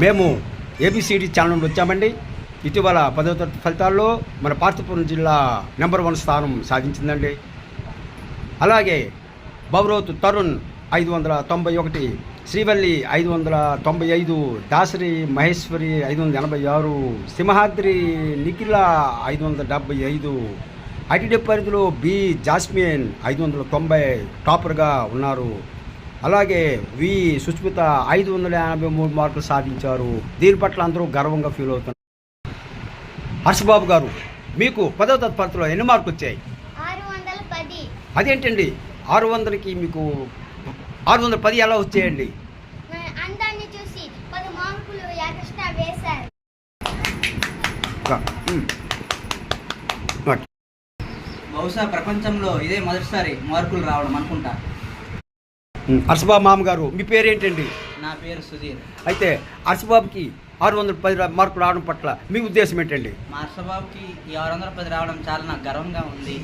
మేము A B C D channel నుండి వచ్చామండి. ఇటీవల 10వ తరగతి ఫలితాల్లో మన పార్తీపురం జిల్లా నెంబర్ 1 స్థానం సాధించిందండి. అలాగే బౌరోత్ తరుణ్ 591, శ్రీవల్లి 595, దాసరి మహేశ్వరి 586, సింహాద్రి నిఖిల 575, ఐటీడీ పరిధిలో బి జాస్మిన్ 590 టాపర్గా ఉన్నారు. అలాగే వి సుస్మిత 583 మార్కులు సాధించారు. దీని పట్ల అందరూ గర్వంగా ఫీల్ అవుతున్నారు. హర్షబాబు గారు, మీకు 10వ తరగతి పరీక్షలో ఎన్ని మార్కులు వచ్చాయి? 610. అదేంటండి 600కి మీకు 610 ఎలా వచ్చాయండి? అందాన్ని చూసి 10 మార్కులు ఎక్స్ట్రా వేశారు. బహుశా ప్రపంచంలో ఇదే మొదటిసారి మార్కులు రావడం అనుకుంటా. హర్షబాబు మామగారు, మీ పేరేంటండి? నా పేరు సుధీర్. అయితే హర్షబాబుకి 610 మార్కులు రావడం పట్ల మీ ఉద్దేశం ఏంటండి? మా హర్షబాబుకి ఈ 610 రావడం చాలా నాకు గర్వంగా ఉంది.